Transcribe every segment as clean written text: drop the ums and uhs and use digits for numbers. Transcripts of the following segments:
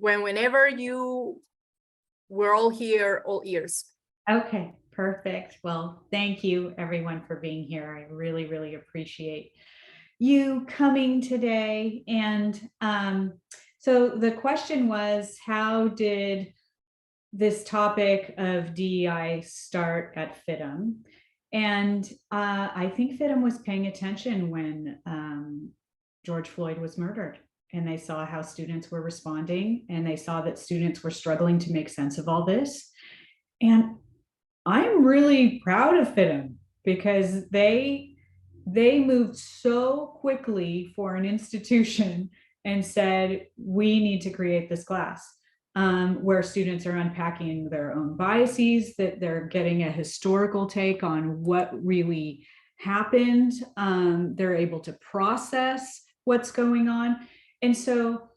whenever we're all here, all ears. Okay, perfect. Well, thank you everyone for being here. I really, really appreciate you coming today. And so the question was, how did this topic of DEI start at FIDM? And I think FIDM was paying attention when George Floyd was murdered. And they saw how students were responding, and they saw that students were struggling to make sense of all this. And I'm really proud of FIDM because they moved so quickly for an institution and said, we need to create this class where students are unpacking their own biases, that they're getting a historical take on what really happened. They're able to process what's going on. And so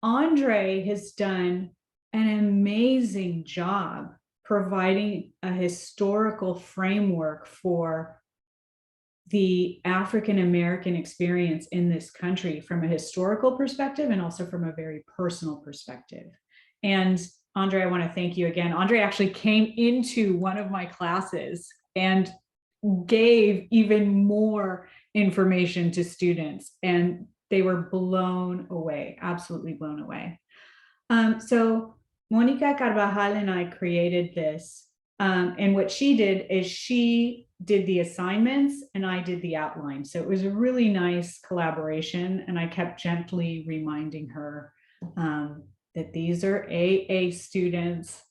Andre has done an amazing job providing a historical framework for the African-American experience in this country from a historical perspective and also from a very personal perspective. And Andre, I want to thank you again. Andre actually came into one of my classes and gave even more information to students, and they were blown away, absolutely blown away. So Monica Carvajal and I created this, and what she did is she did the assignments and I did the outline. So it was a really nice collaboration, and I kept gently reminding her that these are AA students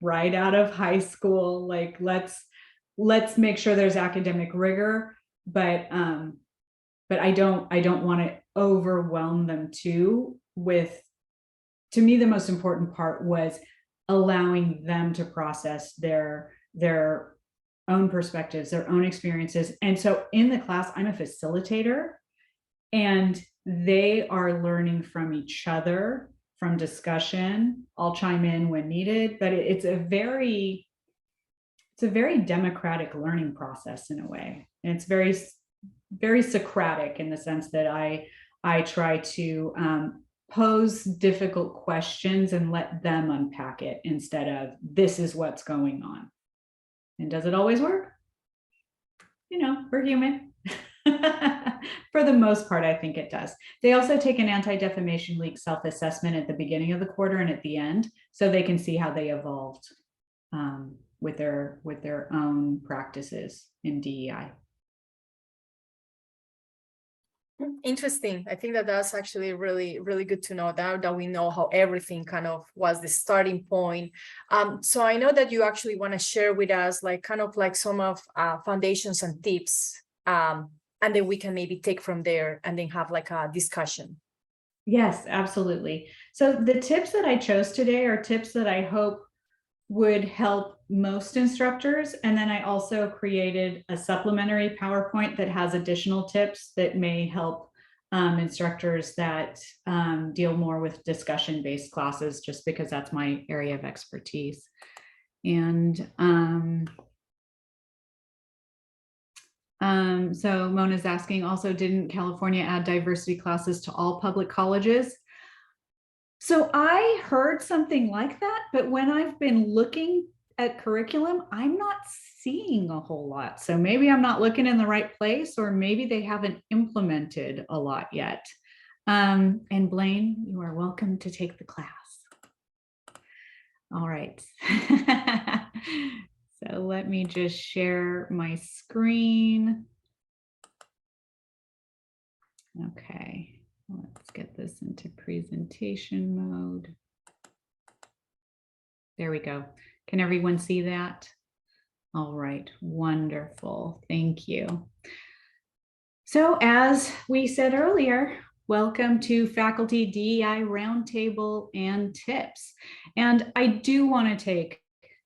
right out of high school. Like, let's make sure there's academic rigor, but I don't want to overwhelm them too with. To me, the most important part was allowing them to process their own perspectives, their own experiences. And so in the class, I'm a facilitator, and they are learning from each other, from discussion. I'll chime in when needed, but it's a very democratic learning process in a way. And it's very, very Socratic in the sense that I try to pose difficult questions and let them unpack it instead of this is what's going on. And does it always work? You know, we're human. For the most part, I think it does. They also take an Anti-Defamation League self-assessment at the beginning of the quarter and at the end, so they can see how they evolved with their own practices in DEI. Interesting. I think that's actually really, really good to know that we know how everything kind of was the starting point. So I know that you actually want to share with us like kind of like some of foundations and tips, and then we can maybe take from there and then have like a discussion. Yes, absolutely. So the tips that I chose today are tips that I hope would help most instructors. And then I also created a supplementary PowerPoint that has additional tips that may help instructors that deal more with discussion-based classes, just because that's my area of expertise. And so Mona's asking also, didn't California add diversity classes to all public colleges? So I heard something like that, but when I've been looking at curriculum, I'm not seeing a whole lot. So maybe I'm not looking in the right place, or maybe they haven't implemented a lot yet. And Blaine, you are welcome to take the class. All right. So let me just share my screen. Okay. Let's get this into presentation mode. There we go. Can everyone see that? All right, wonderful. Thank you. So as we said earlier, welcome to Faculty DEI Roundtable and Tips. And I do want to take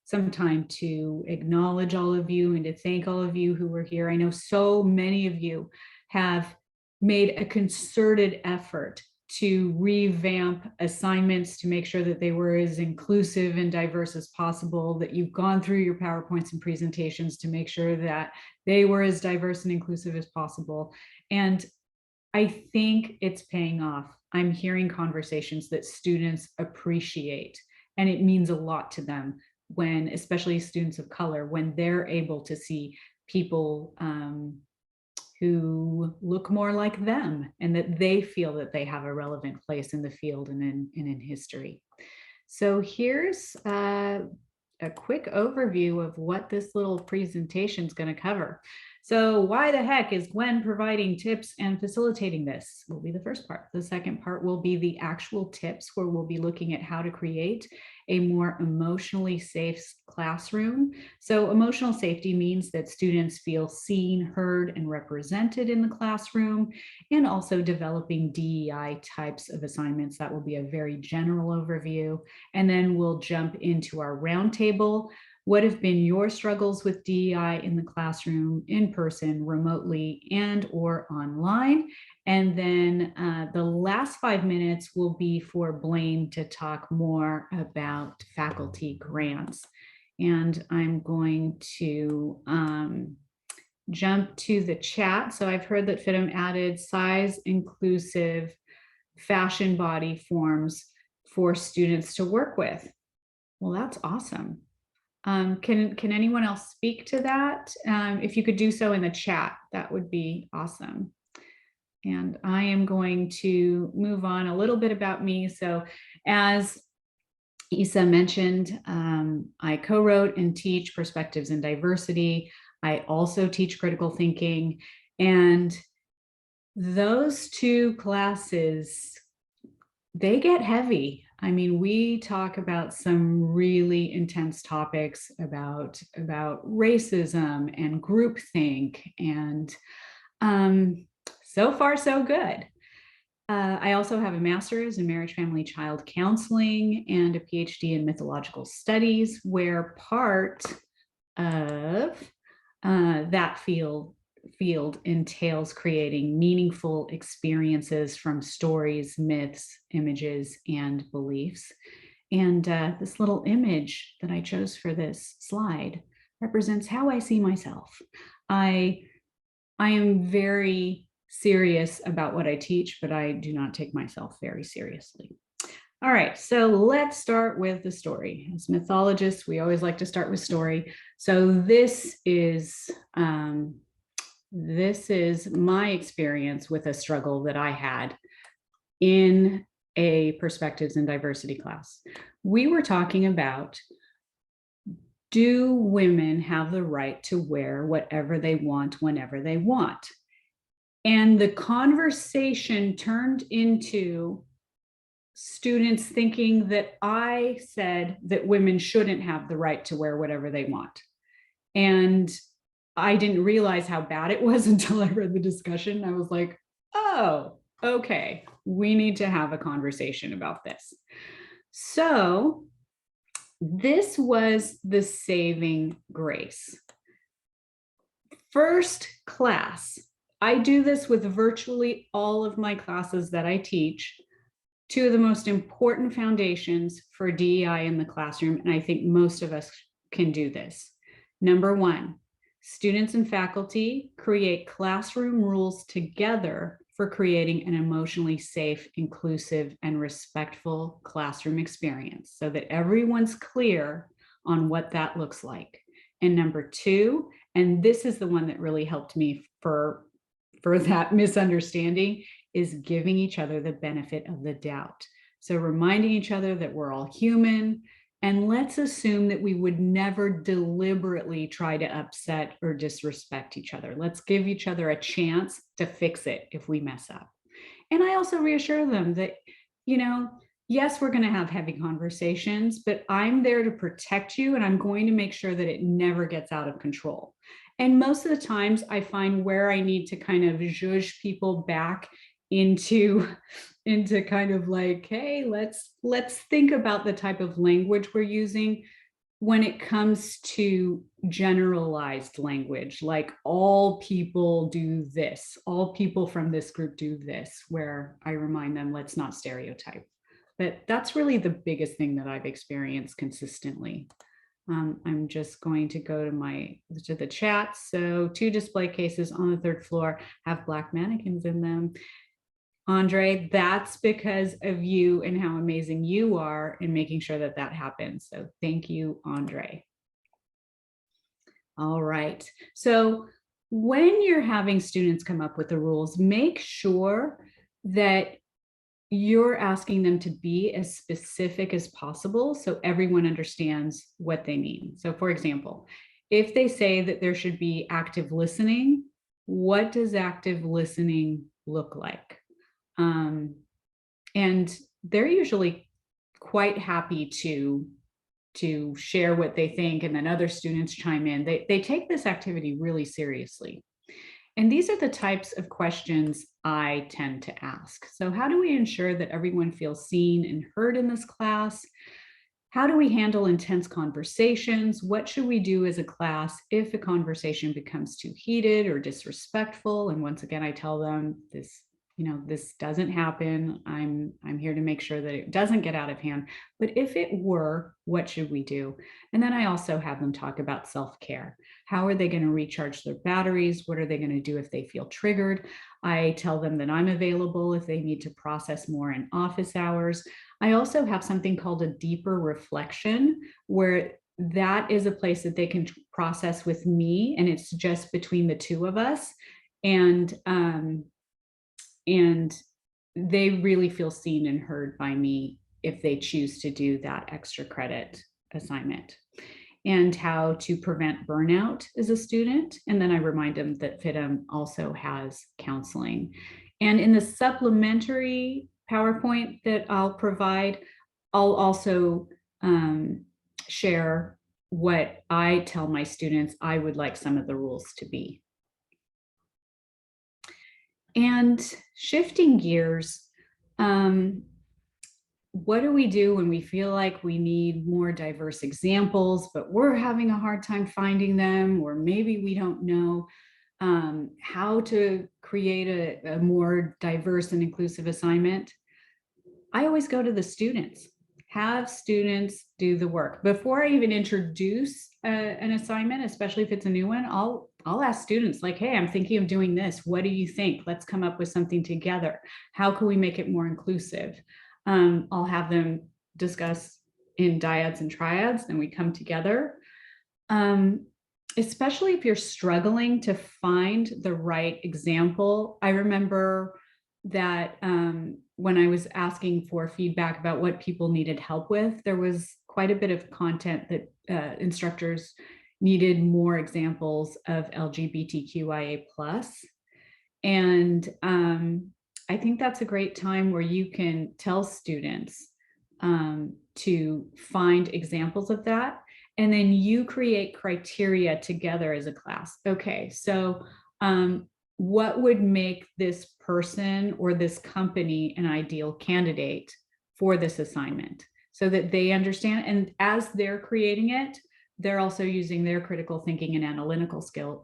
some time to acknowledge all of you and to thank all of you who were here. I know so many of you have made a concerted effort to revamp assignments to make sure that they were as inclusive and diverse as possible, that you've gone through your PowerPoints and presentations to make sure that they were as diverse and inclusive as possible. And I think it's paying off. I'm hearing conversations that students appreciate, and it means a lot to them when, especially students of color, when they're able to see people who look more like them, and that they feel that they have a relevant place in the field and in history. So here's a quick overview of what this little presentation is going to cover. So why the heck is Gwen providing tips and facilitating this? Will be the first part. The second part will be the actual tips, where we'll be looking at how to create a more emotionally safe classroom. So emotional safety means that students feel seen, heard, and represented in the classroom, and also developing DEI types of assignments. That will be a very general overview. And then we'll jump into our roundtable. What have been your struggles with DEI in the classroom, in person, remotely, and or online? And then the last 5 minutes will be for Blaine to talk more about faculty grants. And I'm going to jump to the chat. So I've heard that FIDM added size inclusive fashion body forms for students to work with. Well, that's awesome. Can anyone else speak to that? If you could do so in the chat, that would be awesome. And I am going to move on a little bit about me. So as Isa mentioned, I co-wrote and teach Perspectives in Diversity. I also teach critical thinking, and those two classes, they get heavy. I mean, we talk about some really intense topics about racism and groupthink, and so far so good. I also have a master's in marriage, family, child counseling, and a PhD in mythological studies, where part of that field entails creating meaningful experiences from stories, myths, images, and beliefs. And this little image that I chose for this slide represents how I see myself. I am very serious about what I teach, but I do not take myself very seriously. All right, so let's start with the story. As mythologists, we always like to start with story. So this is my experience with a struggle that I had in a Perspectives in Diversity class. We were talking about, do women have the right to wear whatever they want whenever they want? And the conversation turned into students thinking that I said that women shouldn't have the right to wear whatever they want. And I didn't realize how bad it was until I read the discussion. I was like, oh, okay, we need to have a conversation about this. So this was the saving grace. First class, I do this with virtually all of my classes that I teach. Two of the most important foundations for DEI in the classroom, and I think most of us can do this. Number one, students and faculty create classroom rules together for creating an emotionally safe, inclusive, and respectful classroom experience so that everyone's clear on what that looks like. And number two, and this is the one that really helped me for that misunderstanding, is giving each other the benefit of the doubt. So reminding each other that we're all human, and let's assume that we would never deliberately try to upset or disrespect each other. Let's give each other a chance to fix it if we mess up. And I also reassure them that, you know, yes, we're going to have heavy conversations, but I'm there to protect you, and I'm going to make sure that it never gets out of control. And most of the times I find where I need to kind of zhuzh people back into kind of like, hey, let's think about the type of language we're using when it comes to generalized language, like all people do this, all people from this group do this, where I remind them, let's not stereotype. But that's really the biggest thing that I've experienced consistently. I'm just going to go to the chat. So 2 display cases on the 3rd floor have Black mannequins in them. Andre, that's because of you and how amazing you are in making sure that that happens. So thank you, Andre. All right. So when you're having students come up with the rules, make sure that you're asking them to be as specific as possible so everyone understands what they mean. So for example, if they say that there should be active listening, what does active listening look like? And they're usually quite happy to share what they think, and then other students chime in. They take this activity really seriously. And these are the types of questions I tend to ask. So how do we ensure that everyone feels seen and heard in this class? How do we handle intense conversations? What should we do as a class if a conversation becomes too heated or disrespectful? And once again, I tell them this, this doesn't happen. I'm here to make sure that it doesn't get out of hand. But if it were, what should we do? And then I also have them talk about self-care. How are they going to recharge their batteries? What are they going to do if they feel triggered? I tell them that I'm available if they need to process more in office hours. I also have something called a deeper reflection, where that is a place that they can process with me, and it's just between the two of us. And they really feel seen and heard by me if they choose to do that extra credit assignment. And how to prevent burnout as a student. And then I remind them that FIDM also has counseling. And in the supplementary PowerPoint that I'll provide, I'll also share what I tell my students I would like some of the rules to be. And shifting gears, what do we do when we feel like we need more diverse examples, but we're having a hard time finding them, or maybe we don't know how to create a more diverse and inclusive assignment? I always go to the students. Have students do the work. Before I even introduce an assignment, especially if it's a new one, I'll ask students like, hey, I'm thinking of doing this. What do you think? Let's come up with something together. How can we make it more inclusive? I'll have them discuss in dyads and triads, and we come together. Especially if you're struggling to find the right example. I remember that when I was asking for feedback about what people needed help with, there was quite a bit of content that instructors needed more examples of LGBTQIA+. And I think that's a great time where you can tell students to find examples of that. And then you create criteria together as a class. Okay, so what would make this person or this company an ideal candidate for this assignment, so that they understand? And as they're creating it, they're also using their critical thinking and analytical skills,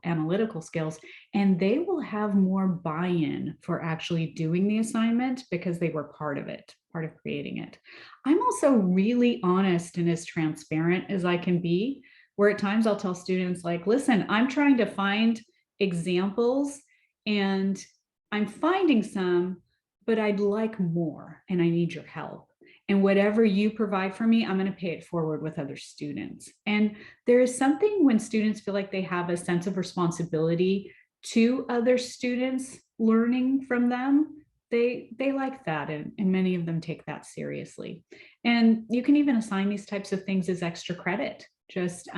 and they will have more buy-in for actually doing the assignment because they were part of it, part of creating it. I'm also really honest and as transparent as I can be, where at times I'll tell students like, listen, I'm trying to find examples and I'm finding some, but I'd like more and I need your help. And whatever you provide for me, I'm going to pay it forward with other students. And there is something when students feel like they have a sense of responsibility to other students learning from them. They like that, and many of them take that seriously. And you can even assign these types of things as extra credit. Just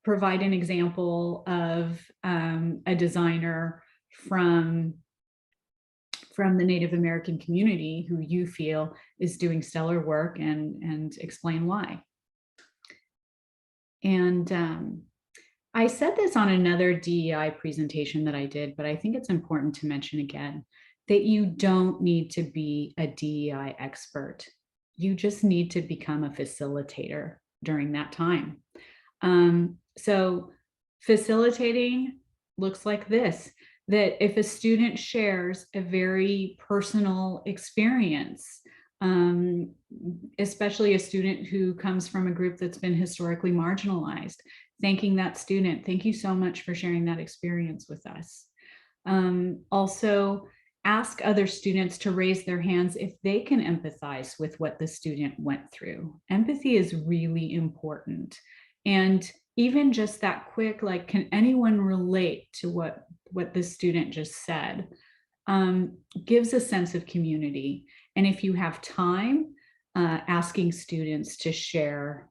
provide an example of a designer from the Native American community who you feel is doing stellar work, and explain why. And I said this on another DEI presentation that I did, but I think it's important to mention again that you don't need to be a DEI expert. You just need to become a facilitator during that time. So facilitating looks like this, that if a student shares a very personal experience, especially a student who comes from a group that's been historically marginalized, thanking that student, thank you so much for sharing that experience with us. Also ask other students to raise their hands if they can empathize with what the student went through. Empathy is really important. And even just that quick, like, can anyone relate to what the student just said, gives a sense of community. And if you have time, asking students to share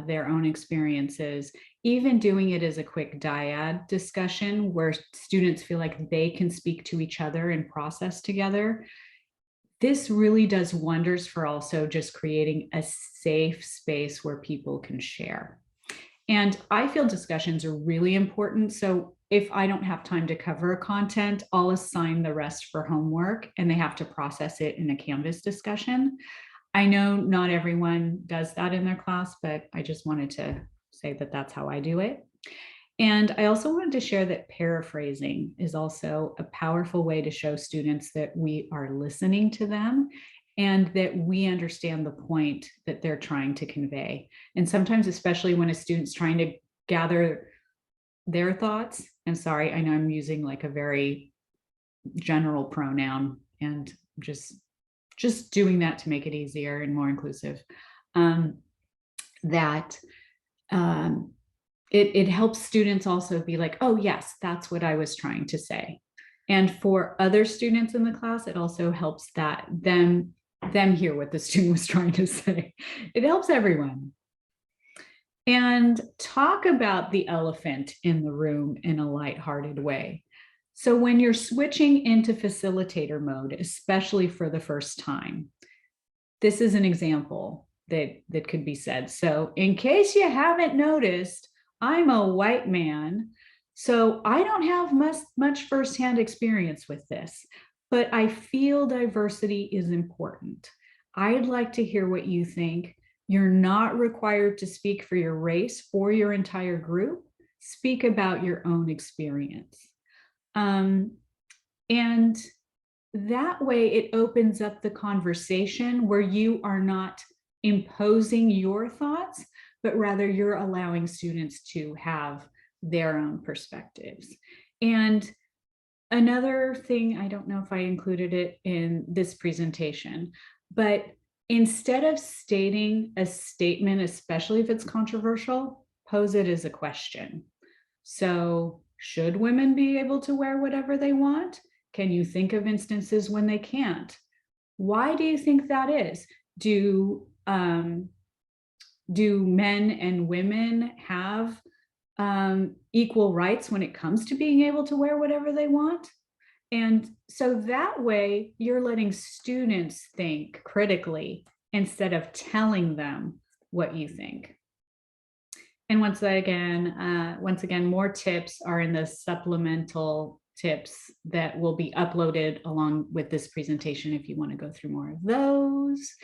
their own experiences, even doing it as a quick dyad discussion where students feel like they can speak to each other and process together. This really does wonders for also just creating a safe space where people can share. And I feel discussions are really important. So if I don't have time to cover content, I'll assign the rest for homework and they have to process it in a Canvas discussion. I know not everyone does that in their class, but I just wanted to say that that's how I do it. And I also wanted to share that paraphrasing is also a powerful way to show students that we are listening to them and that we understand the point that they're trying to convey. And sometimes, especially when a student's trying to gather their thoughts, and sorry, I know I'm using like a very general pronoun and just doing that to make it easier and more inclusive, it helps students also be like, oh yes, that's what I was trying to say. And for other students in the class, it also helps that them hear what the student was trying to say. It helps everyone. And talk about the elephant in the room in a lighthearted way. So when you're switching into facilitator mode, especially for the first time, this is an example that could be said. So in case you haven't noticed, I'm a white man, so I don't have much firsthand experience with this, but I feel diversity is important. I'd like to hear what you think. You're not required to speak for your race or your entire group. Speak about your own experience. And that way it opens up the conversation where you are not imposing your thoughts, but rather you're allowing students to have their own perspectives. And another thing, I don't know if I included it in this presentation, but instead of stating a statement, especially if it's controversial, pose it as a question. So, should women be able to wear whatever they want? Can you think of instances when they can't? Why do you think that is? Do men and women have equal rights when it comes to being able to wear whatever they want? And so that way you're letting students think critically instead of telling them what you think. And once again, more tips are in the supplemental tips that will be uploaded along with this presentation if you want to go through more of those.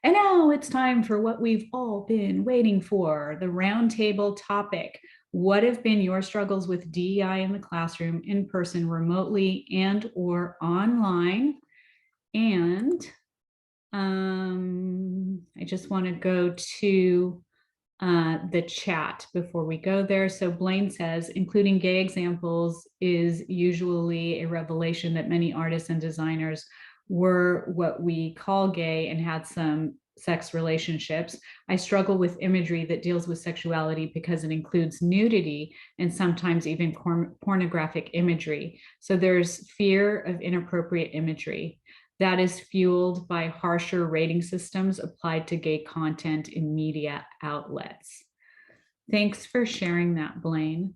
And now it's time for what we've all been waiting for, the roundtable topic. What have been your struggles with DEI in the classroom, in person, remotely, and or online? And I just want to go to the chat before we go there. So Blaine says, including gay examples is usually a revelation that many artists and designers were what we call gay and had some sex relationships. I struggle with imagery that deals with sexuality because it includes nudity and sometimes even pornographic imagery. So there's fear of inappropriate imagery that is fueled by harsher rating systems applied to gay content in media outlets. Thanks for sharing that, Blaine.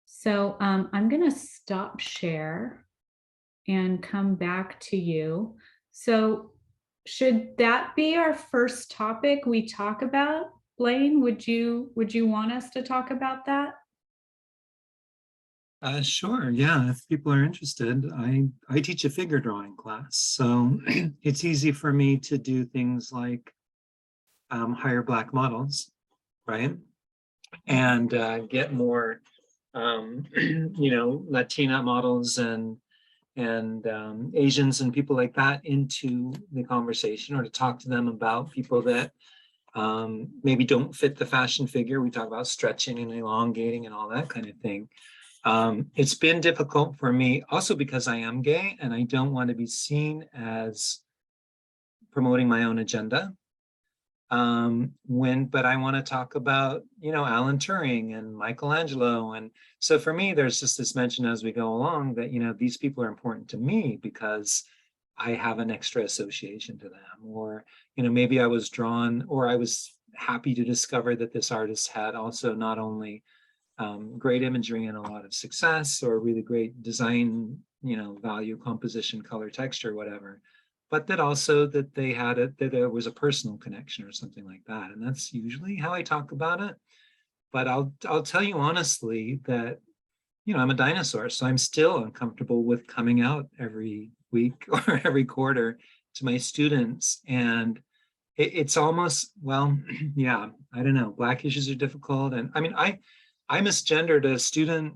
So I'm going to stop share and come back to you. So should that be our first topic we talk about? Blaine, would you want us to talk about that? Sure, yeah, if people are interested. I teach a figure drawing class, so it's easy for me to do things like hire Black models, right? And get more, Latina models and Asians and people like that into the conversation, or to talk to them about people that maybe don't fit the fashion figure. We talk about stretching and elongating and all that kind of thing. It's been difficult for me also because I am gay and I don't want to be seen as promoting my own agenda. But I want to talk about, Alan Turing and Michelangelo. And so for me, there's just this mention as we go along that, these people are important to me because I have an extra association to them. Or, maybe I was drawn, or I was happy to discover that this artist had also not only great imagery and a lot of success or really great design, value, composition, color, texture, whatever, but that also that they had it, that there was a personal connection or something like that. And that's usually how I talk about it. But I'll tell you honestly that, I'm a dinosaur, so I'm still uncomfortable with coming out every week or every quarter to my students. And it's almost, well, yeah, I don't know. Black issues are difficult. And I mean, I misgendered a student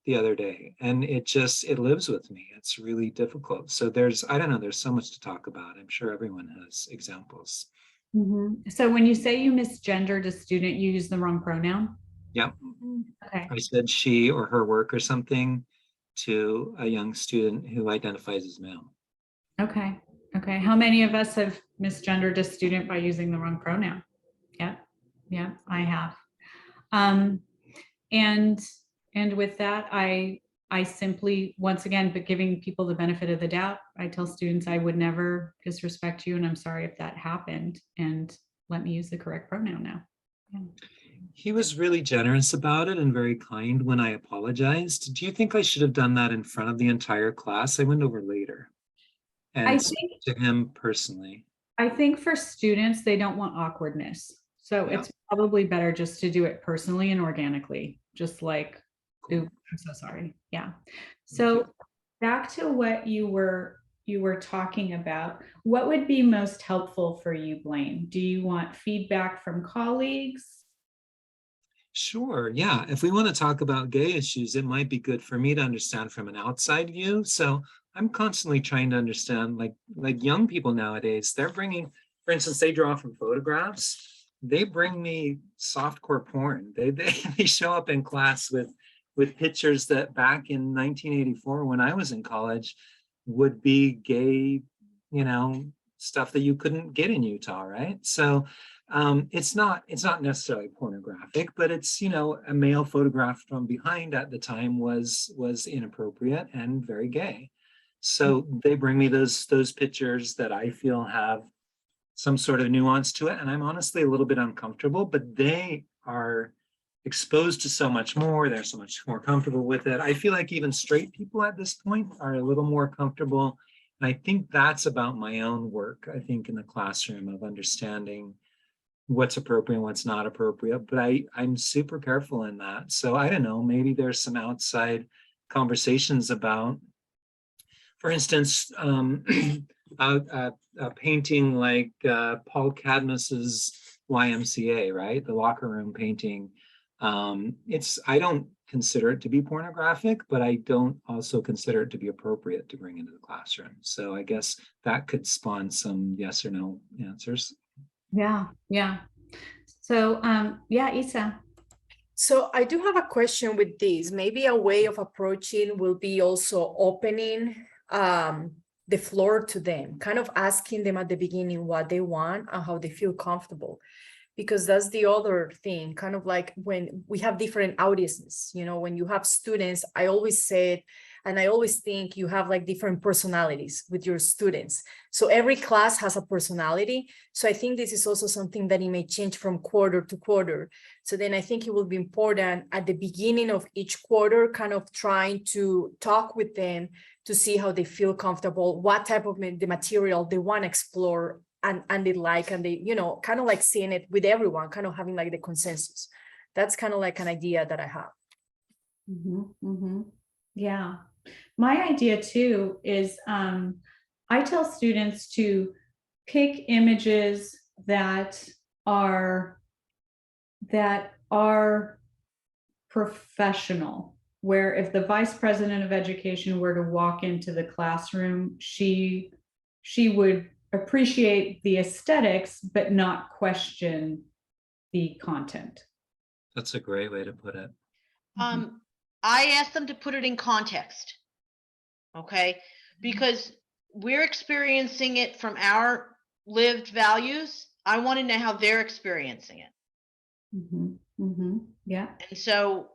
the other day and it lives with me. It's really difficult. So I don't know, there's so much to talk about. I'm sure everyone has examples. Mm-hmm. So when you say you misgendered a student, you use the wrong pronoun? Yeah. Okay. I said she or her work or something to a young student who identifies as male. Okay. Okay. How many of us have misgendered a student by using the wrong pronoun? Yeah. Yeah, I have. And with that, I simply, once again, but giving people the benefit of the doubt, I tell students I would never disrespect you, and I'm sorry if that happened, and let me use the correct pronoun now. Yeah. He was really generous about it and very kind when I apologized. Do you think I should have done that in front of the entire class? I went over later and spoke to him personally. I think for students, they don't want awkwardness. So Yeah. it's probably better just to do it personally and organically, just like, Cool. ooh, I'm so sorry. Yeah. So back to what you were talking about, what would be most helpful for you, Blaine? Do you want feedback from colleagues? Sure. Yeah. If we want to talk about gay issues, it might be good for me to understand from an outside view. So I'm constantly trying to understand, like young people nowadays, they're bringing, for instance, they draw from photographs. They bring me softcore porn. They show up in class with pictures that back in 1984, when I was in college, would be gay, stuff that you couldn't get in Utah, right? So it's not necessarily pornographic, but it's, a male photograph from behind at the time was inappropriate and very gay. So they bring me those pictures that I feel have some sort of nuance to it, and I'm honestly a little bit uncomfortable, but they are exposed to so much more. They're so much more comfortable with it. I feel like even straight people at this point are a little more comfortable. And I think that's about my own work, I think, in the classroom, of understanding what's appropriate and what's not appropriate. But I'm super careful in that. So I don't know, maybe there's some outside conversations about, for instance, a painting like Paul Cadmus's YMCA, right? The locker room painting. I don't consider it to be pornographic, but I don't also consider it to be appropriate to bring into the classroom. So I guess that could spawn some yes or no answers. Yeah. Yeah. So, yeah, Isa. So I do have a question with this. Maybe a way of approaching will be also opening the floor to them, kind of asking them at the beginning what they want and how they feel comfortable. Because that's the other thing, kind of like when we have different audiences, when you have students, I always say, and I always think you have like different personalities with your students. So every class has a personality. So I think this is also something that it may change from quarter to quarter. So then I think it will be important at the beginning of each quarter, kind of trying to talk with them to see how they feel comfortable, what type of the material they want to explore and they like, and they, kind of like seeing it with everyone, kind of having like the consensus. That's kind of like an idea that I have. Mm-hmm, mm-hmm. Yeah. My idea too is I tell students to pick images that are professional, where if the vice president of education were to walk into the classroom, she would appreciate the aesthetics, but not question the content. That's a great way to put it. I ask them to put it in context, okay? Because we're experiencing it from our lived values. I want to know how they're experiencing it. Yeah. And so,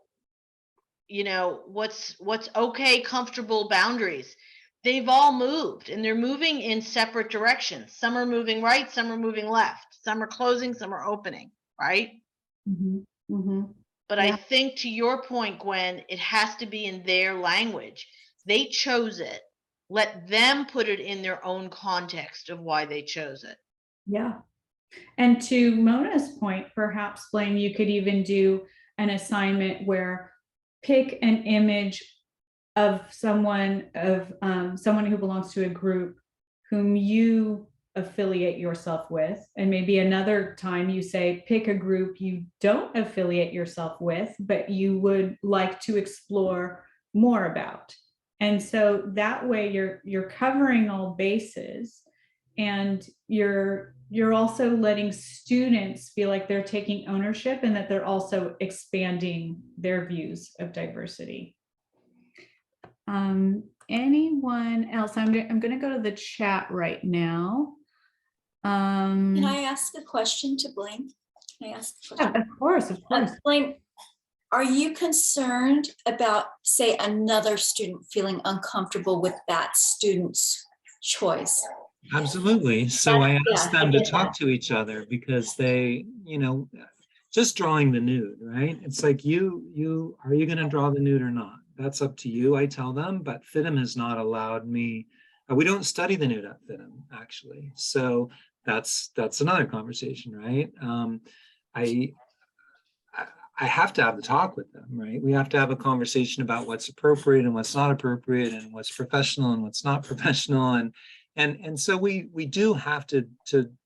what's okay, comfortable boundaries. They've all moved, and they're moving in separate directions. Some are moving right, some are moving left. Some are closing, some are opening, right? But I think, to your point, Gwen, it has to be in their language. They chose it. Let them put it in their own context of why they chose it. Yeah. And to Mona's point, perhaps, Blaine, you could even do an assignment where pick an image of someone who belongs to a group whom you affiliate yourself with. And maybe another time you say, pick a group you don't affiliate yourself with, but you would like to explore more about. And so that way you're covering all bases, and you're also letting students feel like they're taking ownership and that they're also expanding their views of diversity. Anyone else? I'm going to go to the chat right now. Can I ask a question to Blaine? Can I ask a question? Yeah, of course. Blaine, are you concerned about, say, another student feeling uncomfortable with that student's choice? Absolutely. So I asked them to talk to each other, because they, just drawing the nude, right? It's like, are you going to draw the nude or not? That's up to you, I tell them, but FIDM has not allowed me. We don't study the nude at FIDM, actually. So that's another conversation, right? I have to have the talk with them, right? We have to have a conversation about what's appropriate and what's not appropriate, and what's professional and what's not professional. And so we do have to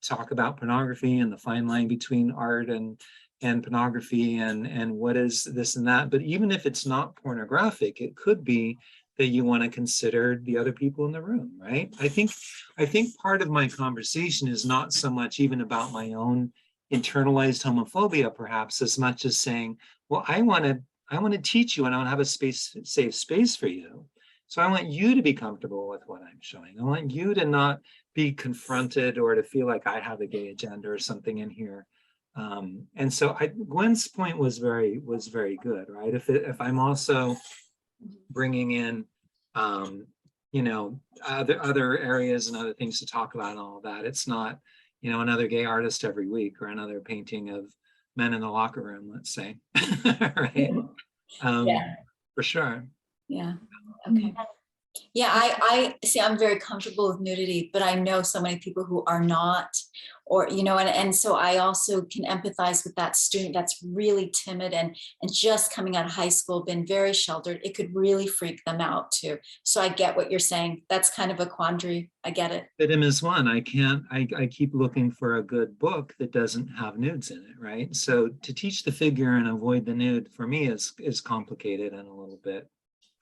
talk about pornography and the fine line between art and pornography and what is this and that. But even if it's not pornographic, it could be that you want to consider the other people in the room, right? I think part of my conversation is not so much even about my own internalized homophobia, perhaps, as much as saying, well, I want to teach you, and I want to have a safe space for you. So I want you to be comfortable with what I'm showing. I want you to not be confronted or to feel like I have a gay agenda or something in here. And so Gwen's point was very good, right? If I'm also bringing in, other areas and other things to talk about and all of that, it's not, another gay artist every week or another painting of men in the locker room, let's say, right? For sure. Yeah. Okay. Yeah, I see, I'm very comfortable with nudity, but I know so many people who are not, or, and so I also can empathize with that student that's really timid and just coming out of high school, been very sheltered. It could really freak them out too. So I get what you're saying. That's kind of a quandary. I get it. FIDM is one. I keep looking for a good book that doesn't have nudes in it, right? So to teach the figure and avoid the nude for me is complicated and a little bit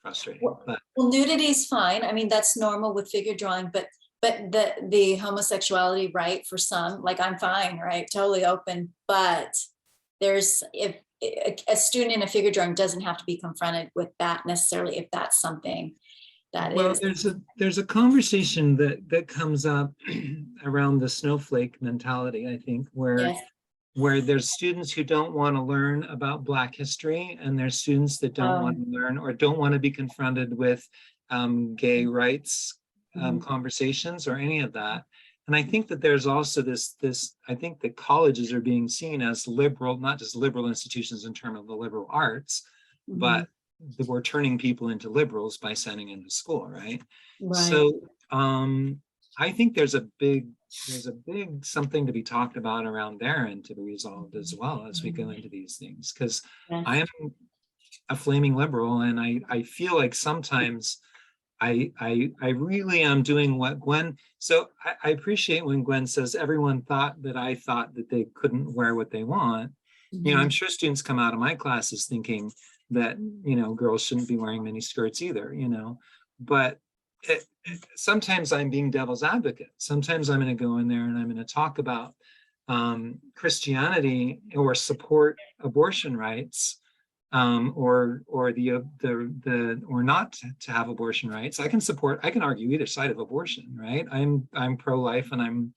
frustrating. Well, nudity is fine. I mean, that's normal with figure drawing, but the homosexuality, right, for some, like, I'm fine, right, totally open. But if a student in a figure drawing doesn't have to be confronted with that necessarily, if that's something that is. There's a conversation that comes up around the snowflake mentality, I think, where there's students who don't want to learn about Black history, and there's students that don't want to learn or don't want to be confronted with gay rights conversations or any of that. And I think that there's also this, I think that colleges are being seen as liberal, not just liberal institutions in terms of the liberal arts, but that we're turning people into liberals by sending them to school, right? So I think there's a big something to be talked about around there and to be resolved as well as we go into these things, because I am a flaming liberal, and I feel like sometimes I really am doing what Gwen. So I appreciate when Gwen says everyone thought that I thought that they couldn't wear what they want. I'm sure students come out of my classes thinking that girls shouldn't be wearing mini skirts either, but sometimes I'm being devil's advocate. Sometimes I'm going to go in there and I'm going to talk about Christianity or support abortion rights or or not to have abortion rights. I can argue either side of abortion, right? I'm pro-life and I'm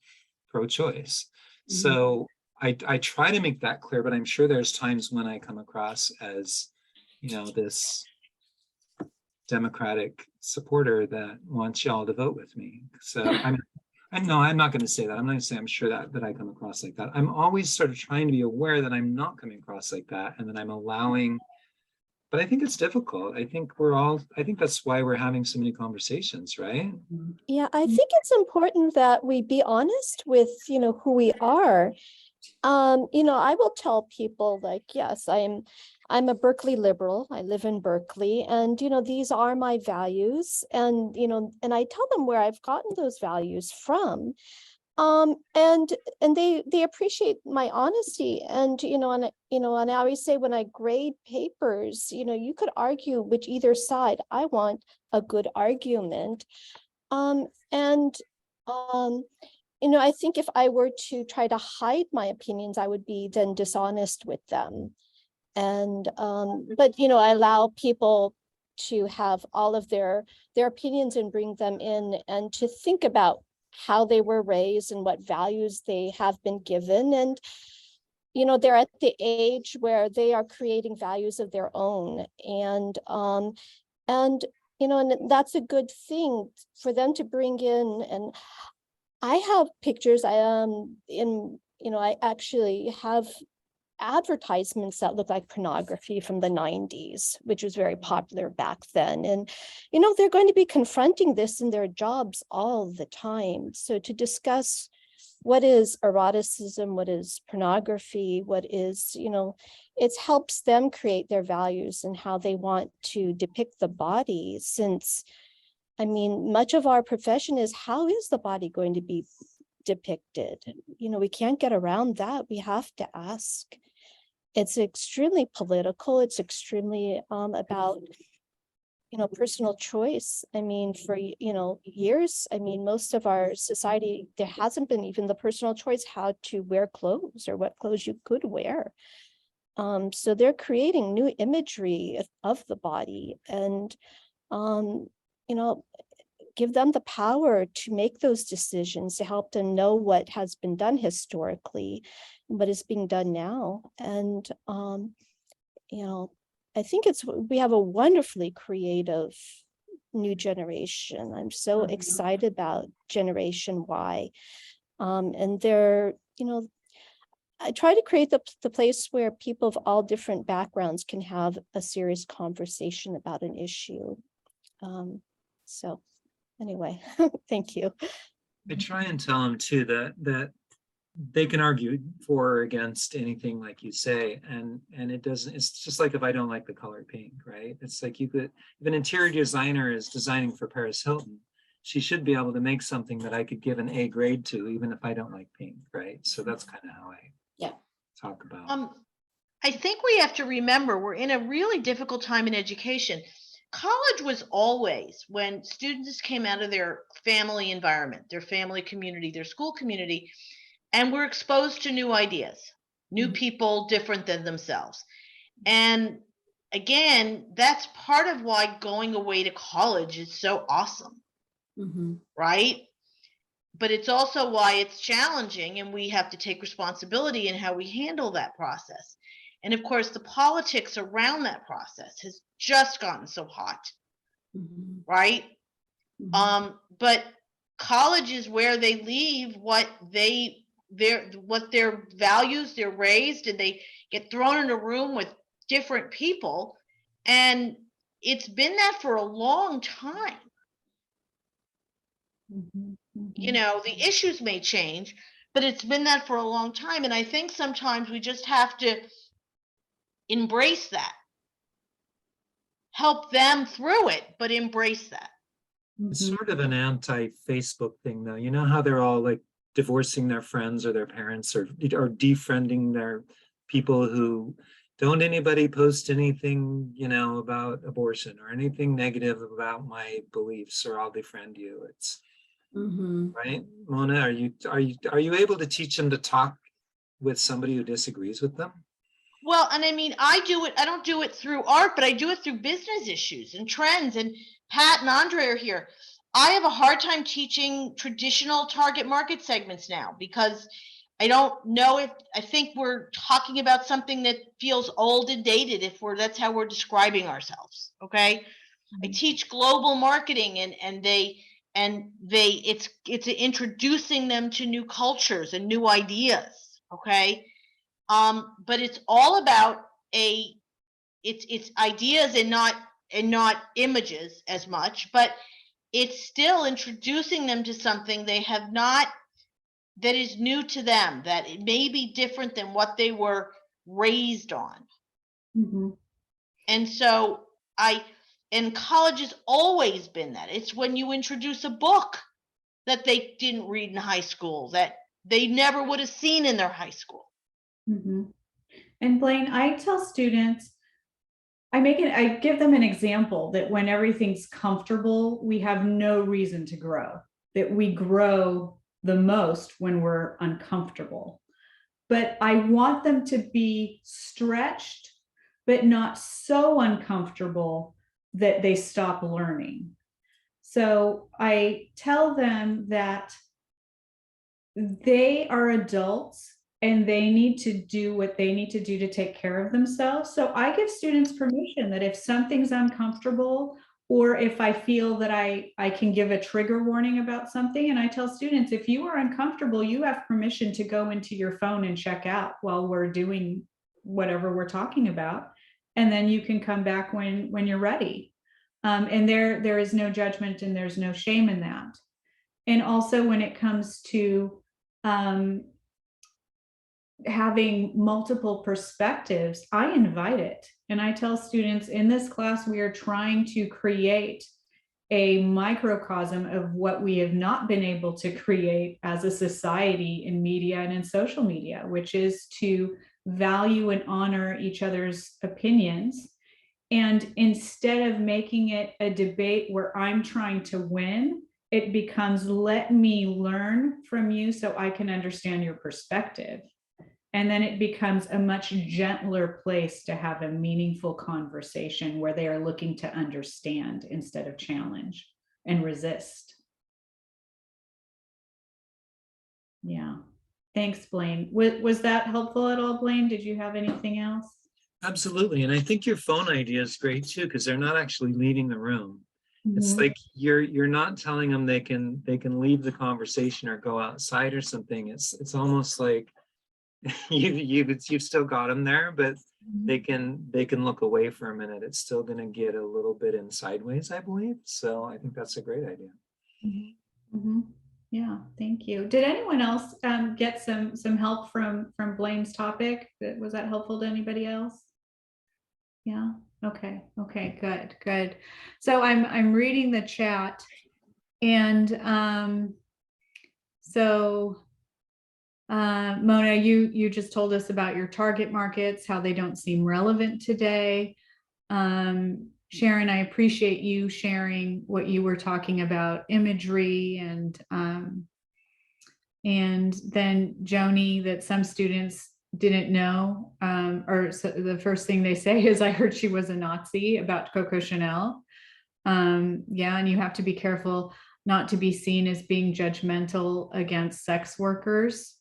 pro-choice. So I try to make that clear, but I'm sure there's times when I come across as, this Democratic supporter that wants y'all to vote with me. So I'm not going to say that. I'm not going to say I'm sure that I come across like that. I'm always sort of trying to be aware that I'm not coming across like that, and that I'm allowing. But I think it's difficult. I think that's why we're having so many conversations, right? Yeah, I think it's important that we be honest with, who we are. I will tell people like, yes, I'm a Berkeley liberal. I live in Berkeley, and these are my values, and and I tell them where I've gotten those values from. And they appreciate my honesty, and and I always say, when I grade papers, you could argue which either side. I want a good argument. And I think if I were to try to hide my opinions, I would be then dishonest with them. And but I allow people to have all of their opinions and bring them in, and to think about how they were raised and what values they have been given. And they're at the age where they are creating values of their own, and and that's a good thing for them to bring in. And I have pictures. I actually have advertisements that look like pornography from the 90s, which was very popular back then. And, they're going to be confronting this in their jobs all the time. So to discuss what is eroticism, what is pornography, what is, it helps them create their values and how they want to depict the body, since, much of our profession is, how is the body going to be depicted? We can't get around that. We have to ask. It's extremely political. It's extremely about, personal choice. For, years, most of our society, there hasn't been even the personal choice how to wear clothes or what clothes you could wear. So they're creating new imagery of the body, and, give them the power to make those decisions, to help them know what has been done historically, what is being done now. And, I think we have a wonderfully creative new generation. I'm so excited about Generation Y. And they're, I try to create the place where people of all different backgrounds can have a serious conversation about an issue. So anyway, thank you. I try and tell them too that they can argue for or against anything, like you say, and it's just like, if I don't like the color pink, right? It's like, if an interior designer is designing for Paris Hilton, she should be able to make something that I could give an A grade to, even if I don't like pink, right? So that's kind of how I talk about. I think we have to remember we're in a really difficult time in education. College was always when students came out of their family environment, their family community, their school community, and were exposed to new ideas, new people different than themselves. And again, that's part of why going away to college is so awesome, right? But it's also why it's challenging, and we have to take responsibility in how we handle that process. And of course, the politics around that process has just gotten so hot, right? But college is where they leave what their values, they're raised, and they get thrown in a room with different people. And it's been that for a long time. The issues may change, but it's been that for a long time. And I think sometimes we just have to embrace that, help them through it, but embrace that. It's sort of an anti-Facebook thing, though. You know how they're all like divorcing their friends or their parents, or defriending their people who don't anybody post anything, about abortion or anything negative about my beliefs, or I'll defriend you. It's right. Mona, are you able to teach them to talk with somebody who disagrees with them? Well, and I mean, I don't do it through art, but I do it through business issues and trends. And Pat and Andre are here. I have a hard time teaching traditional target market segments now because I don't know if I think we're talking about something that feels old and dated if that's how we're describing ourselves. Okay. I teach global marketing and it's introducing them to new cultures and new ideas. Okay. But it's all about it's ideas and not images as much, but it's still introducing them to something they have not, that is new to them, that it may be different than what they were raised on. Mm-hmm. And so and college has always been that. It's when you introduce a book that they didn't read in high school, that they never would have seen in their high school. Mm-hmm. And Blaine, I tell students, I give them an example that when everything's comfortable, we have no reason to grow, that we grow the most when we're uncomfortable. But I want them to be stretched, but not so uncomfortable that they stop learning. So I tell them that they are adults and they need to do what they need to do to take care of themselves. So I give students permission that if something's uncomfortable, or if I feel that I can give a trigger warning about something, and I tell students, if you are uncomfortable, you have permission to go into your phone and check out while we're doing whatever we're talking about. And then you can come back when you're ready. And there is no judgment and there's no shame in that. And also when it comes to having multiple perspectives, I invite it. And I tell students in this class, we are trying to create a microcosm of what we have not been able to create as a society in media and in social media, which is to value and honor each other's opinions. And instead of making it a debate where I'm trying to win, it becomes, let me learn from you so I can understand your perspective. And then it becomes a much gentler place to have a meaningful conversation where they are looking to understand instead of challenge and resist. Yeah. Thanks, Blaine. Was that helpful at all, Blaine? Did you have anything else? Absolutely. And I think your phone idea is great too, because they're not actually leaving the room. It's like you're not telling them they can leave the conversation or go outside or something. It's almost like you've still got them there, but they can look away for a minute. It's still going to get a little bit in sideways, I believe. So I think that's a great idea. Mm-hmm. Yeah, thank you. Did anyone else get some help from Blaine's topic? Was that helpful to anybody else? Yeah. Okay. Good. So I'm reading the chat, and Mona, you just told us about your target markets, how they don't seem relevant today. Sharon, I appreciate you sharing what you were talking about, imagery, and then Joni, that some students didn't know, or so the first thing they say is, I heard she was a Nazi about Coco Chanel. Yeah, and you have to be careful not to be seen as being judgmental against sex workers.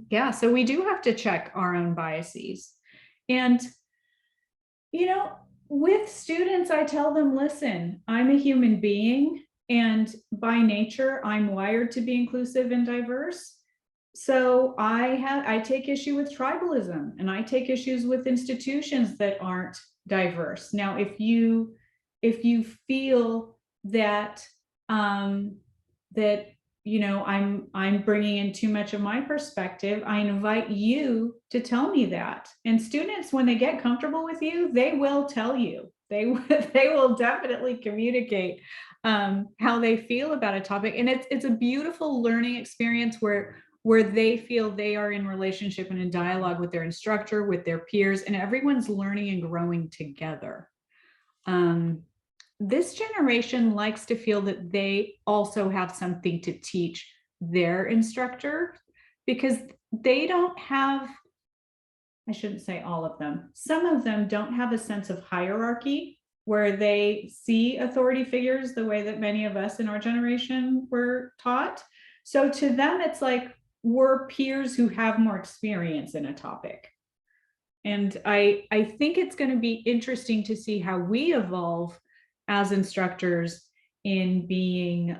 Yeah, so we do have to check our own biases. And, with students, I tell them, listen, I'm a human being, and by nature, I'm wired to be inclusive and diverse. So I take issue with tribalism, and I take issues with institutions that aren't diverse. Now, if you feel that I'm bringing in too much of my perspective, I invite you to tell me that. And students, when they get comfortable with you, they will tell you. They will definitely communicate how they feel about a topic. And it's a beautiful learning experience where they feel they are in relationship and in dialogue with their instructor, with their peers, and everyone's learning and growing together. This generation likes to feel that they also have something to teach their instructor, because they don't have I shouldn't say all of them. Some of them don't have a sense of hierarchy where they see authority figures the way that many of us in our generation were taught. So to them, it's like we're peers who have more experience in a topic. And I think it's going to be interesting to see how we evolve as instructors in being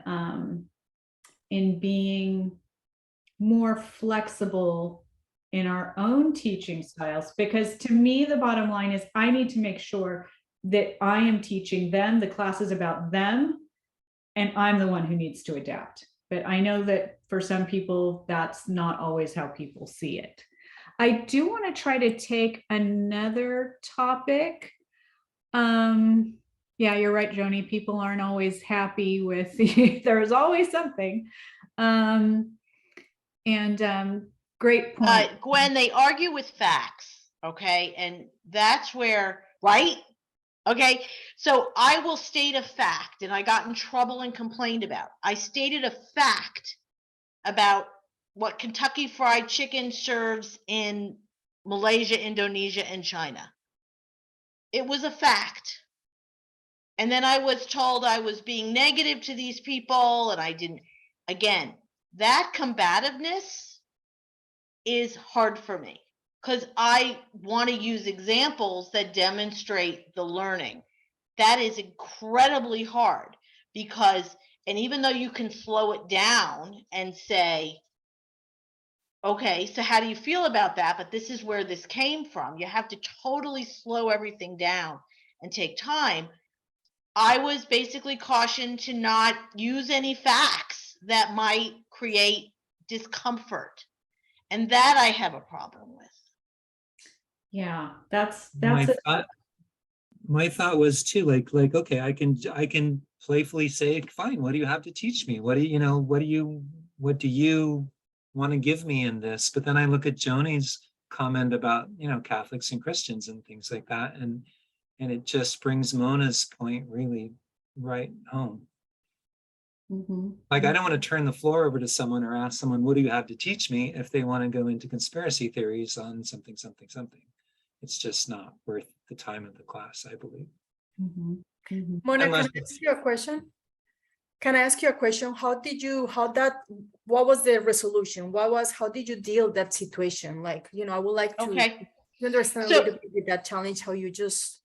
more flexible in our own teaching styles. Because to me, the bottom line is I need to make sure that I am teaching them, the class is about them, and I'm the one who needs to adapt. But I know that for some people, that's not always how people see it. I do want to try to take another topic. Yeah, you're right, Joni. People aren't always happy with there's always something. Great point. Gwen, they argue with facts, okay? And that's where, right? Okay, so I will state a fact, and I got in trouble and complained about. I stated a fact about what Kentucky Fried Chicken serves in Malaysia, Indonesia, and China. It was a fact. And then I was told I was being negative to these people, and I didn't. Again, that combativeness is hard for me because I want to use examples that demonstrate the learning. That is incredibly hard because, and even though you can slow it down and say, okay, so how do you feel about that? But this is where this came from. You have to totally slow everything down and take time. I was basically cautioned to not use any facts that might create discomfort. And that I have a problem with. Yeah, that's my thought was too, like, okay, I can playfully say, fine, what do you have to teach me? What do you want to give me in this? But then I look at Joni's comment about, Catholics and Christians and things like that. And it just brings Mona's point really right home. Mm-hmm. Like, I don't want to turn the floor over to someone or ask someone, what do you have to teach me, if they want to go into conspiracy theories on something. It's just not worth the time of the class, I believe. Mm-hmm. Mm-hmm. Mona, Unless can I ask you a question? What was the resolution? How did you deal with that situation? Like, I would like to understand a little bit with that challenge, how you just.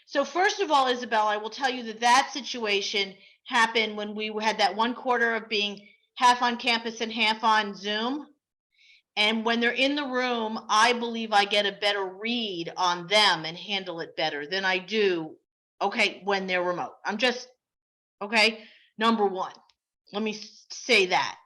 So first of all, Isabel, I will tell you that situation happened when we had that one quarter of being half on campus and half on Zoom. And when they're in the room, I believe I get a better read on them and handle it better than I do, when they're remote. Number one, let me say that.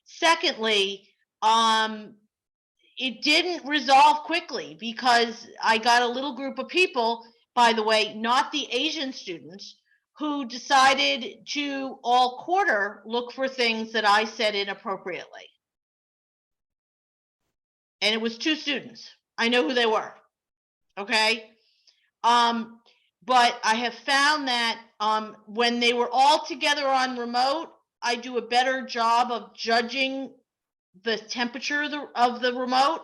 Secondly, it didn't resolve quickly because I got a little group of people, by the way, not the Asian students, who decided to all quarter look for things that I said inappropriately. And it was 2 students. I know who they were. Okay. But I have found that when they were all together on remote, I do a better job of judging the temperature of the remote.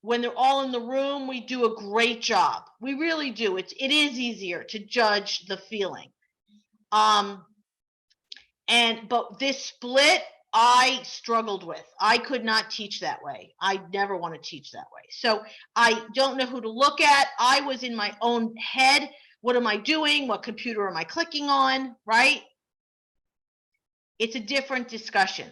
When they're all in the room, we do a great job. We really do. It is easier to judge the feeling. But this split, I struggled with. I could not teach that way. I never want to teach that way. So I don't know who to look at. I was in my own head. What am I doing? What computer am I clicking on? Right? It's a different discussion.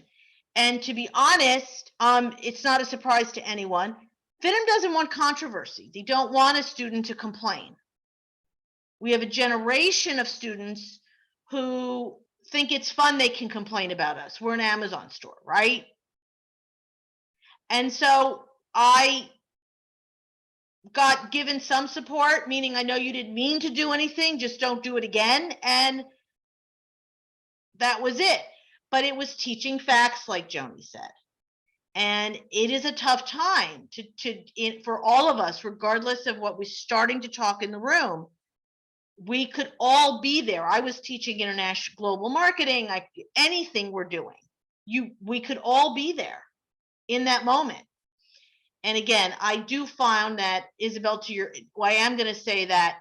And to be honest, it's not a surprise to anyone. FIDM doesn't want controversy. They don't want a student to complain. We have a generation of students who think it's fun they can complain about us. We're an Amazon store, right? And so I got given some support, meaning I know you didn't mean to do anything, just don't do it again. And that was it. But it was teaching facts, like Joni said. And it is a tough time for all of us, regardless of what we're starting to talk in the room. We could all be there. I was teaching international global marketing, anything we're doing. We could all be there in that moment. And again, I do find that, Isabel, I am going to say that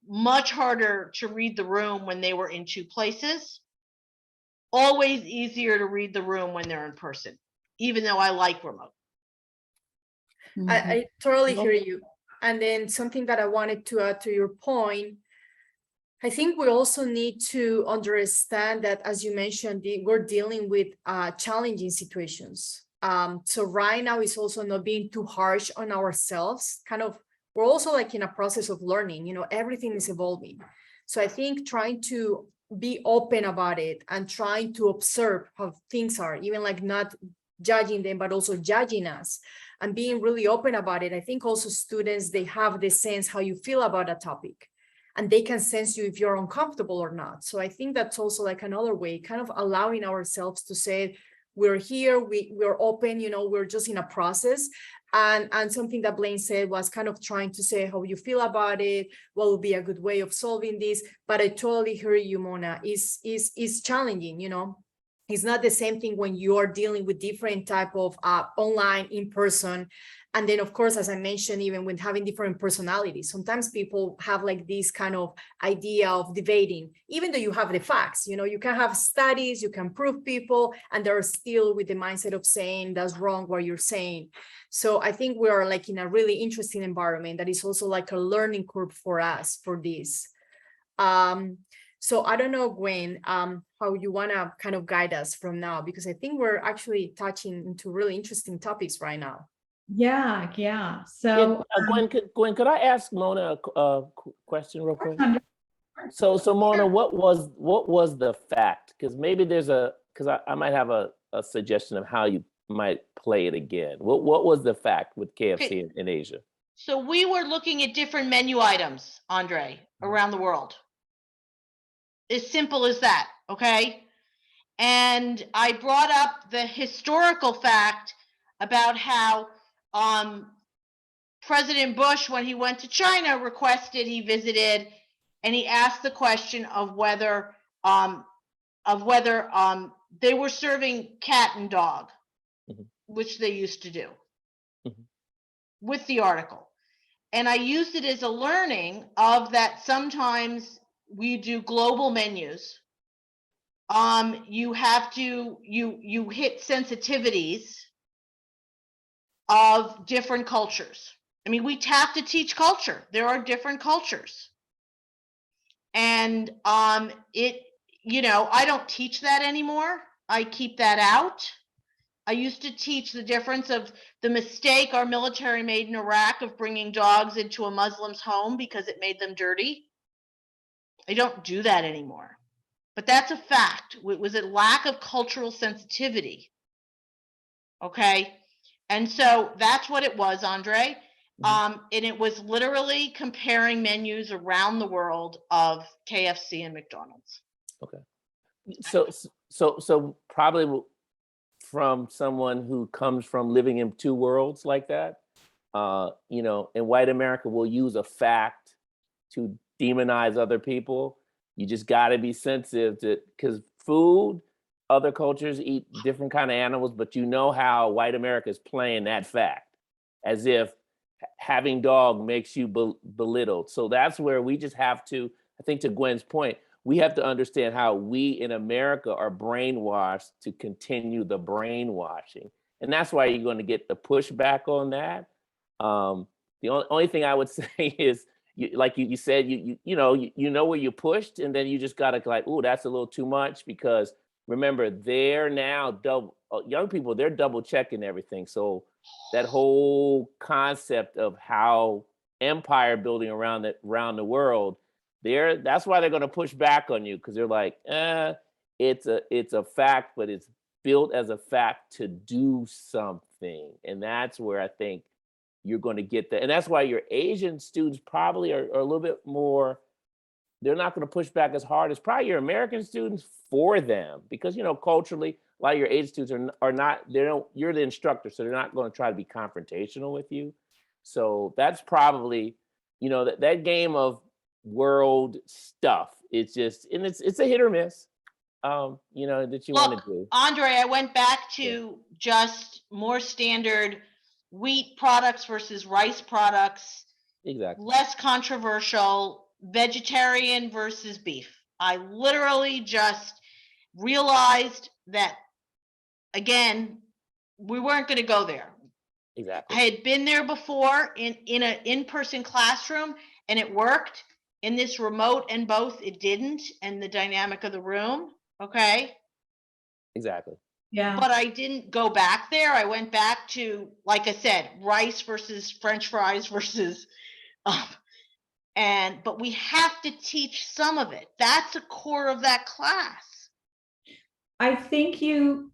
much harder to read the room when they were in two places. Always easier to read the room when they're in person, even though I like remote. I totally hear you. And then something that I wanted to add to your point, I think we also need to understand that, as you mentioned, we're dealing with challenging situations. So right now it's also not being too harsh on ourselves. We're also like in a process of learning, you know, everything is evolving. So I think trying to be open about it and trying to observe how things are, even like not judging them, but also judging us and being really open about it. I think also students, they have the sense how you feel about a topic, and they can sense you if you're uncomfortable or not. So I think that's also like another way, kind of allowing ourselves to say, we're here, we're open, you know, we're just in a process. And something that Blaine said was kind of trying to say how you feel about it, what would be a good way of solving this. But I totally hear you, Mona. Is challenging, you know. It's not the same thing when you are dealing with different type of online, in person. And then, of course, as I mentioned, even with having different personalities, sometimes people have like this kind of idea of debating, even though you have the facts, you know, you can have studies, you can prove people, and they're still with the mindset of saying that's wrong what you're saying. So I think we are like in a really interesting environment that is also like a learning curve for us for this. So I don't know, Gwen, how you want to kind of guide us from now, because I think we're actually touching into really interesting topics right now. Yeah. So Gwen, could I ask Mona a question real quick? So Mona, what was the fact? Because maybe I might have a suggestion of how you might play it again. What was the fact with KFC in Asia? So we were looking at different menu items, Andre, around the world. As simple as that, okay? And I brought up the historical fact about how President Bush, when he went to China, he visited, and he asked the question of whether they were serving cat and dog, which they used to do with the article. And I used it as a learning of that sometimes we do global menus. You have to, you hit sensitivities of different cultures. I mean, we have to teach culture. There are different cultures. And you know, I don't teach that anymore. I keep that out. I used to teach the difference of the mistake our military made in Iraq of bringing dogs into a Muslim's home because it made them dirty. I don't do that anymore. But that's a fact. It was a lack of cultural sensitivity. Okay. And so that's what it was, Andre. And it was literally comparing menus around the world of KFC and McDonald's. Okay. So probably from someone who comes from living in two worlds like that, you know, in white America, we'll use a fact to demonize other people. You just got to be sensitive to, because food, other cultures eat different kind of animals, but you know how white America is playing that fact as if having dog makes you belittled. So that's where we just have to, I think to Gwen's point, we have to understand how we in America are brainwashed to continue the brainwashing. And that's why you're going to get the pushback on that. The only thing I would say is, like you said, you know where you pushed, and then you just got to like, oh, that's a little too much, because remember, they're now young people, they're double checking everything. So that whole concept of how empire building around the world, that's why they're going to push back on you, because they're like, it's a fact, but it's built as a fact to do something. And that's where I think you're going to get that. And that's why your Asian students probably are a little bit more, they're not going to push back as hard as probably your American students for them, because, you know, culturally, a lot of your Asian students are not, you're the instructor, so they're not going to try to be confrontational with you. So that's probably, you know, that game of world stuff, it's just, and it's a hit or miss, you know, that you want to do. Andre, I went back to just more standard wheat products versus rice products, Exactly. less controversial, vegetarian versus beef. I literally just realized that, again, we weren't going to go there. Exactly. I had been there before in an in-person classroom, and it worked. In this remote and both, it didn't, and the dynamic of the room, okay? Exactly. Yeah. But I didn't go back there. I went back to, like I said, rice versus French fries versus, but we have to teach some of it. That's a core of that class. I think you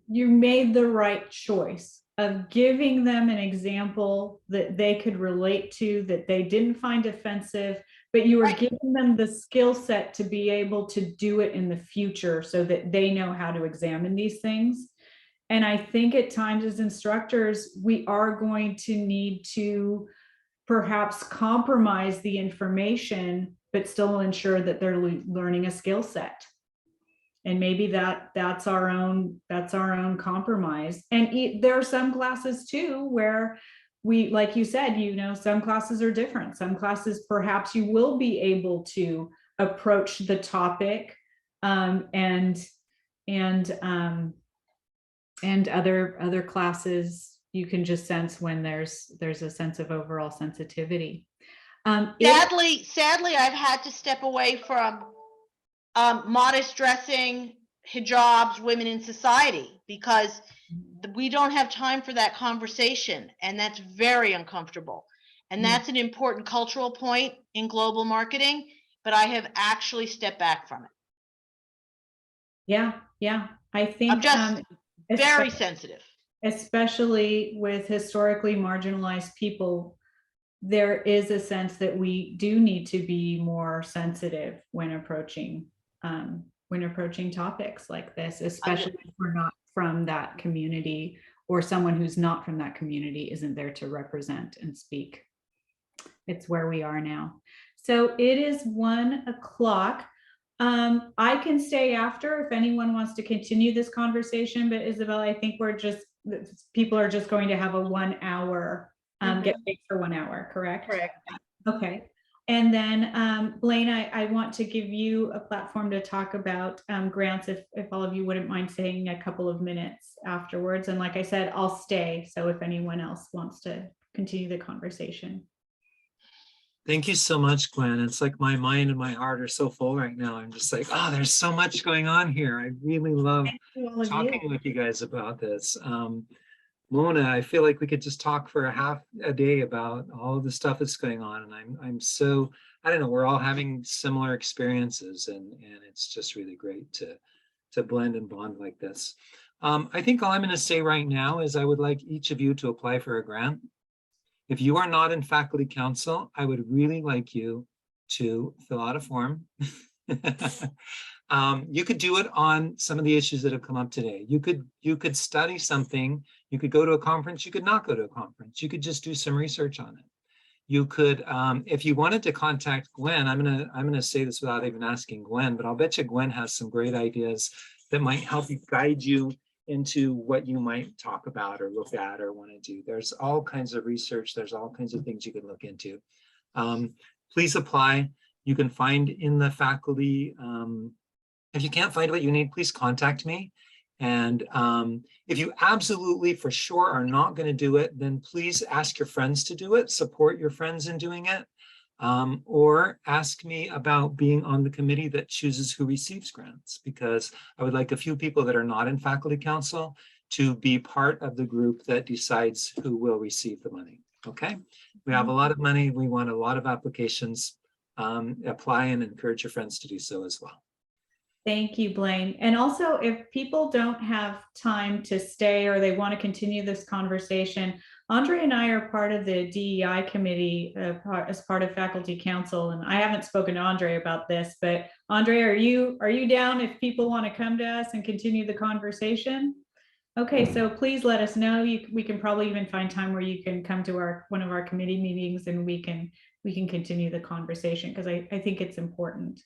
made the right choice of giving them an example that they could relate to, that they didn't find offensive, but you were Right. giving them the skill set to be able to do it in the future so that they know how to examine these things. And I think at times as instructors, we are going to need to perhaps compromise the information, but still ensure that they're learning a skill set. And maybe that's our own compromise. And there are some classes too where we, like you said, some classes are different. Some classes perhaps you will be able to approach the topic, and other classes you can just sense when there's a sense of overall sensitivity. Sadly, I've had to step away from modest dressing, hijabs, women in society, because we don't have time for that conversation, and that's very uncomfortable. And that's an important cultural point in global marketing, but I have actually stepped back from it. Yeah. I think I'm just very sensitive. Especially with historically marginalized people, there is a sense that we do need to be more sensitive when approaching topics like this, especially if we're not from that community, or someone who's not from that community isn't there to represent and speak. It's where we are now. So it is 1 o'clock. I can stay after if anyone wants to continue this conversation, but Isabel, I think people are just going to have a 1 hour, get paid for 1 hour, correct? Correct. Okay. And then Blaine, I want to give you a platform to talk about grants, if all of you wouldn't mind saying a couple of minutes afterwards. And like I said, I'll stay. So if anyone else wants to continue the conversation. Thank you so much, Gwen. It's like my mind and my heart are so full right now. I'm just like, oh, there's so much going on here. I really love talking with you guys about this. Mona, I feel like we could just talk for half a day about all of the stuff that's going on. And I'm so, I don't know, we're all having similar experiences, and it's just really great to blend and bond like this. I think all I'm going to say right now is I would like each of you to apply for a grant. If you are not in faculty council, I would really like you to fill out a form. You could do it on some of the issues that have come up today. You could study something. You could go to a conference. You could not go to a conference. You could just do some research on it. You could, if you wanted to contact Gwen, I'm gonna say this without even asking Gwen, but I'll bet you Gwen has some great ideas that might help you, guide you into what you might talk about or look at or want to do. There's all kinds of research. There's all kinds of things you can look into. Please apply. You can find in the faculty. If you can't find what you need, please contact me. And if you absolutely for sure are not going to do it, then please ask your friends to do it. Support your friends in doing it. Or ask me about being on the committee that chooses who receives grants, because I would like a few people that are not in faculty council to be part of the group that decides who will receive the money. Okay, we have a lot of money. We want a lot of applications. Apply and encourage your friends to do so as well. Thank you, Blaine. And also, if people don't have time to stay or they want to continue this conversation, Andre and I are part of the DEI committee as part of faculty council. And I haven't spoken to Andre about this, but Andre, are you down if people want to come to us and continue the conversation? Okay, so please let us know. We can probably even find time where you can come to one of our committee meetings, and we can continue the conversation, because I think it's important.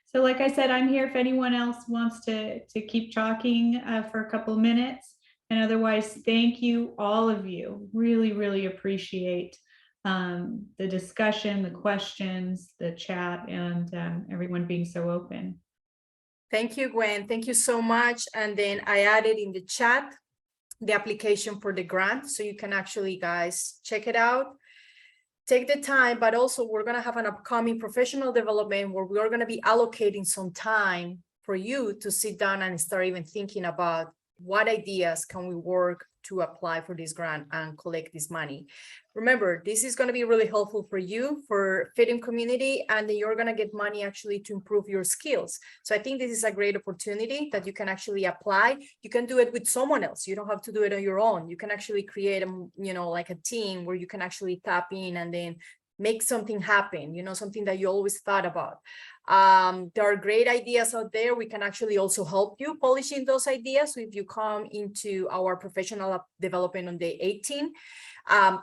So like I said, I'm here if anyone else wants to keep talking for a couple of minutes. And otherwise, thank you, all of you. Really, really appreciate the discussion, the questions, the chat, and everyone being so open. Thank you, Gwen. Thank you so much. And then I added in the chat the application for the grant, so you can actually, guys, check it out. Take the time, but also we're going to have an upcoming professional development where we're going to be allocating some time for you to sit down and start even thinking about what ideas can we work to apply for this grant and collect this money. Remember, this is going to be really helpful for you, for FIDM community, and then you're going to get money actually to improve your skills. So I think this is a great opportunity that you can actually apply. You can do it with someone else. You don't have to do it on your own. You can actually create a, like a team where you can actually tap in and then make something happen, something that you always thought about. There are great ideas out there. We can actually also help you polishing those ideas. So if you come into our professional development on day 18,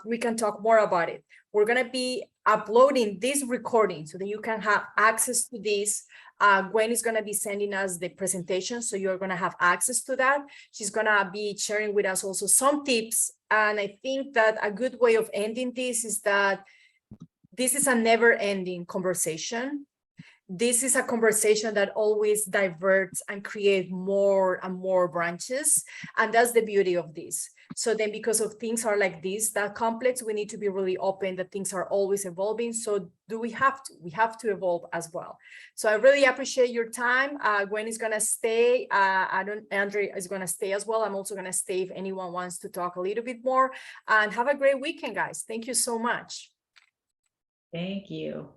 we can talk more about it. We're going to be uploading this recording so that you can have access to this. Gwen is going to be sending us the presentation, so you're going to have access to that. She's going to be sharing with us also some tips. And I think that a good way of ending this is that this is a never-ending conversation. This is a conversation that always diverts and creates more and more branches. And that's the beauty of this. So then because of things are like this, that complex, we need to be really open that things are always evolving. So we have to evolve as well. So I really appreciate your time. Gwen is going to stay. Andre is going to stay as well. I'm also going to stay if anyone wants to talk a little bit more. And have a great weekend, guys. Thank you so much. Thank you.